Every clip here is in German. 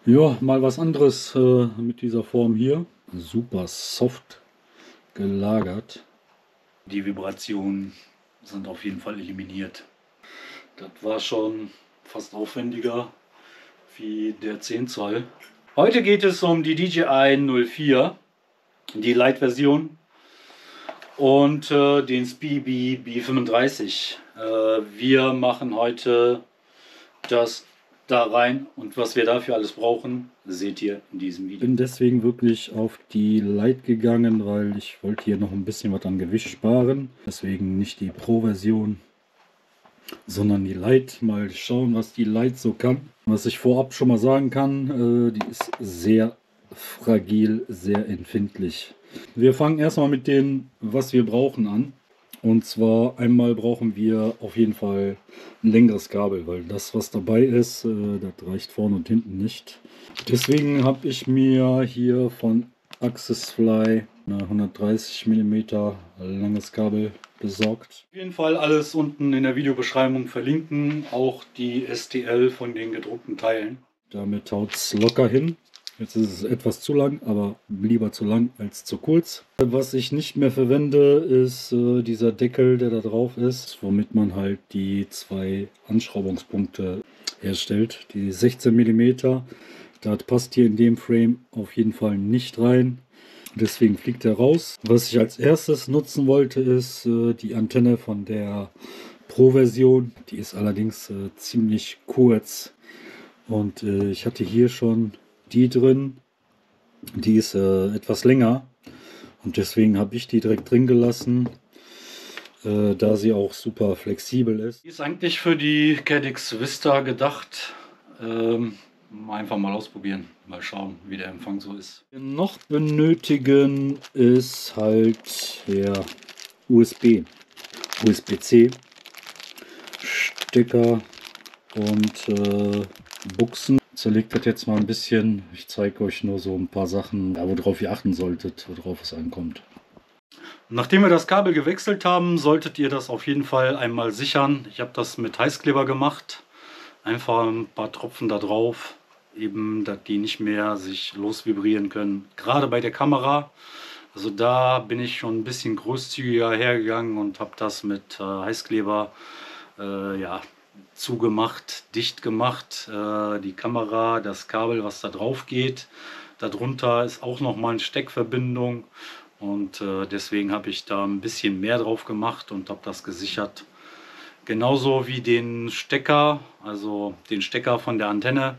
Ja, mal was anderes mit dieser Form hier. Super soft gelagert. Die Vibrationen sind auf jeden Fall eliminiert. Das war schon fast aufwendiger wie der 10 Zoll. Heute geht es um die DJI 04, die Lite-Version und den Speedy B35. Wir machen heute das da rein und was wir dafür alles brauchen, seht ihr in diesem Video. Ich bin deswegen wirklich auf die Lite gegangen, weil ich wollte hier noch ein bisschen was an Gewicht sparen. Deswegen nicht die Pro-Version, sondern die Lite. Mal schauen, was die Lite so kann. Was ich vorab schon mal sagen kann, die ist sehr fragil, sehr empfindlich. Wir fangen erstmal mit dem, was wir brauchen, an. Und zwar einmal brauchen wir auf jeden Fall ein längeres Kabel, weil das, was dabei ist, das reicht vorne und hinten nicht. Deswegen habe ich mir hier von Accessfly eine 130 mm langes Kabel besorgt. Auf jeden Fall alles unten in der Videobeschreibung verlinken, auch die STL von den gedruckten Teilen. Damit haut es locker hin. Jetzt ist es etwas zu lang, aber lieber zu lang als zu kurz. Was ich nicht mehr verwende, ist dieser Deckel, der da drauf ist, womit man halt die zwei Anschraubungspunkte herstellt. Die 16 mm, das passt hier in dem Frame auf jeden Fall nicht rein. Deswegen fliegt er raus. Was ich als erstes nutzen wollte, ist die Antenne von der Pro-Version. Die ist allerdings ziemlich kurz. Und ich hatte hier schon die drin, die ist etwas länger und deswegen habe ich die direkt drin gelassen, da sie auch super flexibel ist. Die ist eigentlich für die Caddx Vista gedacht. Einfach mal ausprobieren, mal schauen, wie der Empfang so ist. Was wir noch benötigen ist halt der USB-C Stecker und Buchsen. Zerlegt das jetzt mal ein bisschen. Ich zeige euch nur so ein paar Sachen, ja, worauf ihr achten solltet, worauf es ankommt. Nachdem wir das Kabel gewechselt haben, solltet ihr das auf jeden Fall einmal sichern. Ich habe das mit Heißkleber gemacht. Einfach ein paar Tropfen da drauf, eben, dass die nicht mehr sich losvibrieren können. Gerade bei der Kamera. Also da bin ich schon ein bisschen großzügiger hergegangen und habe das mit Heißkleber ja, zugemacht, dicht gemacht. Die Kamera, das Kabel, was da drauf geht. Darunter ist auch noch mal eine Steckverbindung und deswegen habe ich da ein bisschen mehr drauf gemacht und habe das gesichert. Genauso wie den Stecker, also den Stecker von der Antenne.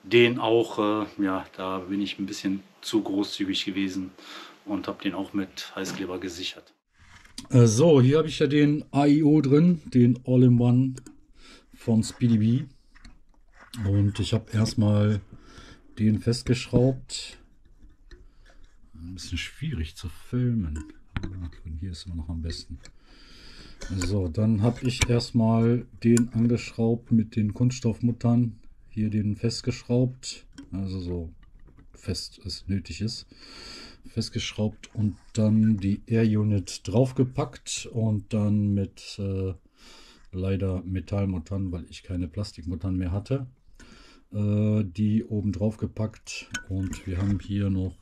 Den auch, ja, da bin ich ein bisschen zu großzügig gewesen und habe den auch mit Heißkleber gesichert. So, hier habe ich ja den AIO drin, den All-in-One von Speedy B. Und ich habe erstmal den festgeschraubt. Ein bisschen schwierig zu filmen. Von hier ist immer noch am besten. So, dann habe ich erstmal den angeschraubt mit den Kunststoffmuttern. Hier den festgeschraubt. Also so fest es nötig ist. Festgeschraubt und dann die Air Unit draufgepackt und dann mit leider Metallmuttern, weil ich keine Plastikmuttern mehr hatte, die oben drauf gepackt und wir haben hier noch,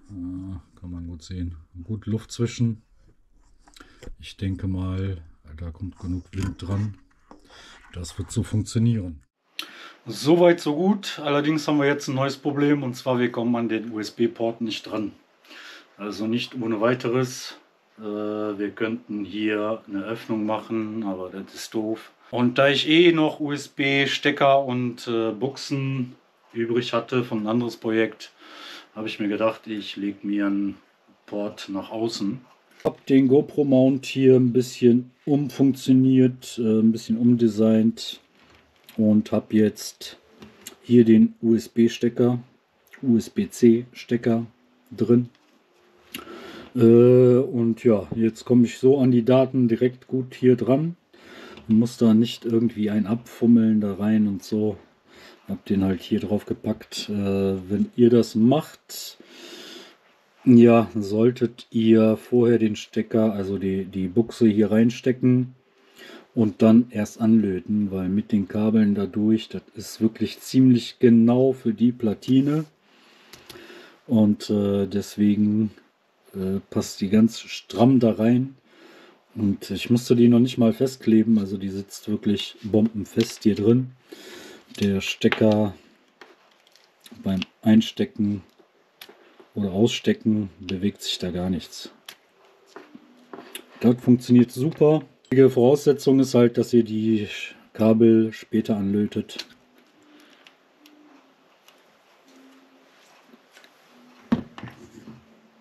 kann man gut sehen, gut Luft zwischen. Ich denke mal, da kommt genug Wind dran. Das wird so funktionieren. Soweit so gut. Allerdings haben wir jetzt ein neues Problem und zwar wir kommen an den USB-Port nicht dran. Also nicht ohne weiteres. Wir könnten hier eine Öffnung machen, aber das ist doof. Und da ich eh noch USB-Stecker und Buchsen übrig hatte von ein anderes Projekt, habe ich mir gedacht, ich lege mir einen Port nach außen. Ich habe den GoPro Mount hier ein bisschen umfunktioniert, ein bisschen umdesignt und habe jetzt hier den USB-Stecker, USB-C Stecker drin. Und ja, jetzt komme ich so an die Daten direkt gut hier dran. Muss da nicht irgendwie ein abfummeln da rein und so. Hab den halt hier drauf gepackt. Wenn ihr das macht, ja, solltet ihr vorher den Stecker, also die Buchse hier reinstecken und dann erst anlöten, weil mit den Kabeln dadurch, das ist wirklich ziemlich genau für die Platine und deswegen passt die ganz stramm da rein. Und ich musste die noch nicht mal festkleben, also die sitzt wirklich bombenfest hier drin. Der Stecker beim Einstecken oder Ausstecken bewegt sich da gar nichts. Das funktioniert super. Die Voraussetzung ist halt, dass ihr die Kabel später anlötet.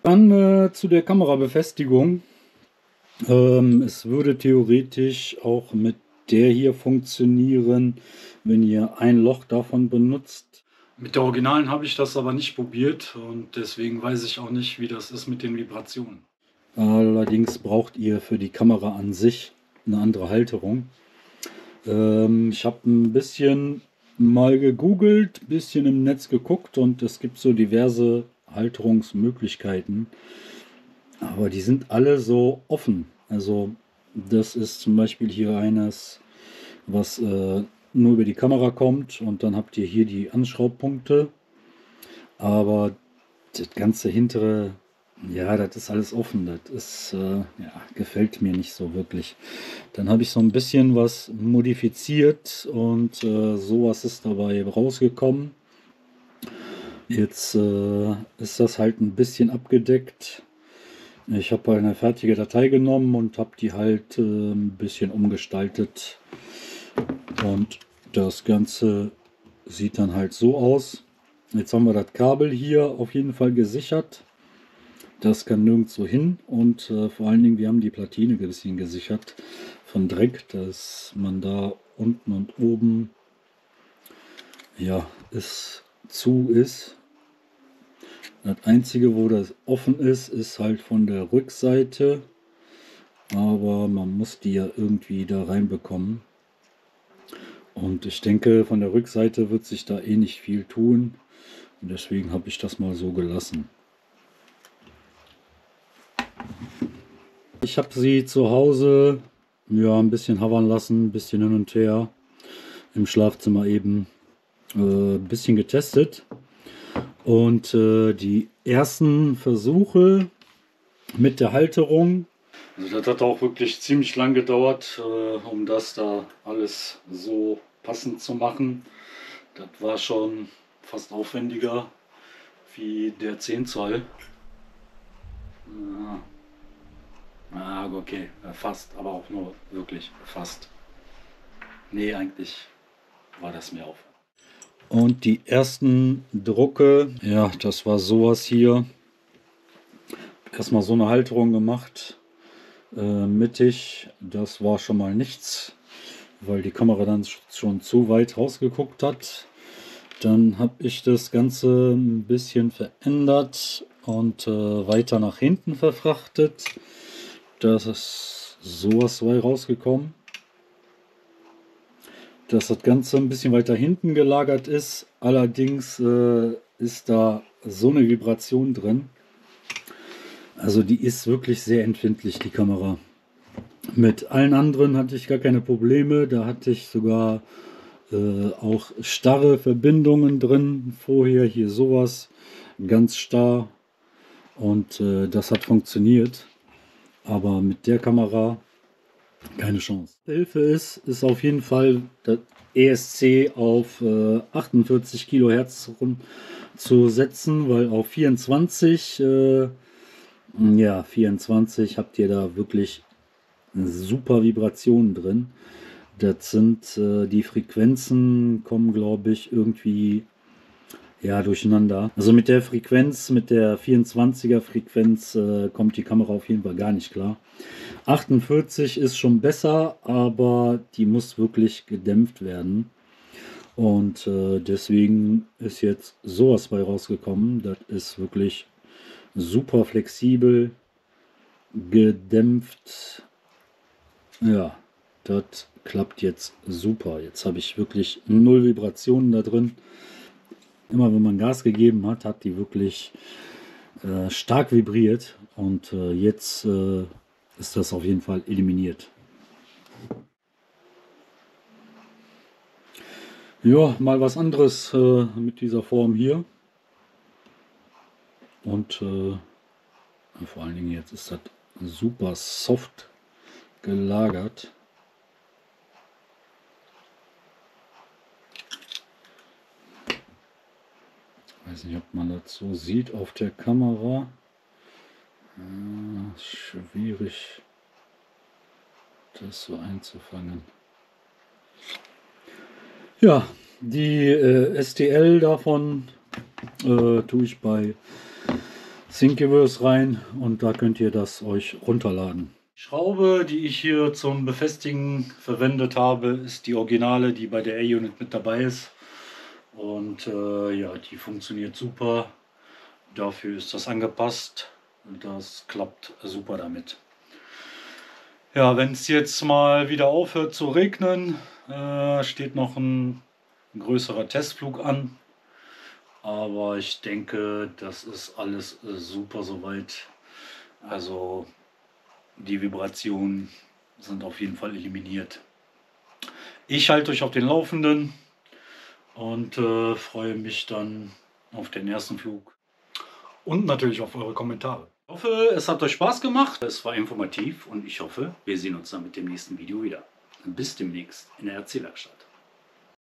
Dann zu der Kamerabefestigung. Es würde theoretisch auch mit der hier funktionieren, wenn ihr ein Loch davon benutzt. Mit der Originalen habe ich das aber nicht probiert und deswegen weiß ich auch nicht, wie das ist mit den Vibrationen. Allerdings braucht ihr für die Kamera an sich eine andere Halterung. Ich habe ein bisschen mal gegoogelt, ein bisschen im Netz geguckt und es gibt so diverse Halterungsmöglichkeiten. Aber die sind alle so offen. Also das ist zum Beispiel hier eines, was nur über die Kamera kommt und dann habt ihr hier die Anschraubpunkte. Aber das ganze hintere, ja, das ist alles offen. Das ist, ja, gefällt mir nicht so wirklich. Dann habe ich so ein bisschen was modifiziert und sowas ist dabei rausgekommen. Jetzt ist das halt ein bisschen abgedeckt. Ich habe eine fertige Datei genommen und habe die halt ein bisschen umgestaltet. Und das Ganze sieht dann halt so aus. Jetzt haben wir das Kabel hier auf jeden Fall gesichert. Das kann nirgendwo hin und vor allen Dingen, wir haben die Platine ein bisschen gesichert von Dreck, dass man da unten und oben, ja, es zu ist. Das einzige, wo das offen ist, ist halt von der Rückseite, aber man muss die ja irgendwie da reinbekommen. Und ich denke, von der Rückseite wird sich da eh nicht viel tun und deswegen habe ich das mal so gelassen. Ich habe sie zu Hause, ja, ein bisschen havern lassen, ein bisschen hin und her, im Schlafzimmer eben ein bisschen getestet. Und die ersten Versuche mit der Halterung, also das hat auch wirklich ziemlich lang gedauert, um das da alles so passend zu machen. Das war schon fast aufwendiger wie der 10 Zoll. Okay, fast, aber auch nur wirklich fast. Nee, eigentlich war das mehr Aufwand. Und die ersten Drucke, ja, das war sowas hier. Erstmal so eine Halterung gemacht, mittig, das war schon mal nichts, weil die Kamera dann schon zu weit rausgeguckt hat. Dann habe ich das Ganze ein bisschen verändert und weiter nach hinten verfrachtet. Da ist sowas bei rausgekommen. Dass das Ganze ein bisschen weiter hinten gelagert ist. Allerdings ist da so eine Vibration drin. Also die ist wirklich sehr empfindlich, die Kamera. Mit allen anderen hatte ich gar keine Probleme. Da hatte ich sogar auch starre Verbindungen drin. Vorher hier sowas, ganz starr. Und das hat funktioniert. Aber mit der Kamera keine Chance. Hilfe ist auf jeden Fall das ESC auf 48 Kilohertz zu setzen, weil auf 24, ja, 24 habt ihr da wirklich super Vibrationen drin. Das sind die Frequenzen kommen, glaube ich, irgendwie ja durcheinander. Also mit der Frequenz, mit der 24er Frequenz kommt die Kamera auf jeden Fall gar nicht klar. 48 ist schon besser, aber die muss wirklich gedämpft werden. Und deswegen ist jetzt sowas bei rausgekommen. Das ist wirklich super flexibel, gedämpft. Ja, das klappt jetzt super. Jetzt habe ich wirklich null Vibrationen da drin. Immer wenn man Gas gegeben hat, hat die wirklich stark vibriert. Und jetzt ist das auf jeden Fall eliminiert. Ja, mal was anderes mit dieser Form hier. Und vor allen Dingen jetzt ist das super soft gelagert. Ich weiß nicht, ob man das so sieht auf der Kamera. Schwierig, das so einzufangen. Ja, die STL davon tue ich bei Thingiverse rein und da könnt ihr das euch runterladen. Die Schraube, die ich hier zum Befestigen verwendet habe, ist die Originale, die bei der A-Unit mit dabei ist. Und ja, die funktioniert super. Dafür ist das angepasst und das klappt super damit. Ja, wenn es jetzt mal wieder aufhört zu regnen, steht noch ein größerer Testflug an. Aber ich denke, das ist alles super soweit. Also die Vibrationen sind auf jeden Fall eliminiert. Ich halte euch auf den Laufenden und freue mich dann auf den ersten Flug und natürlich auf eure Kommentare. Ich hoffe, es hat euch Spaß gemacht. Es war informativ und ich hoffe, wir sehen uns dann mit dem nächsten Video wieder. Bis demnächst in der RC-Werkstatt.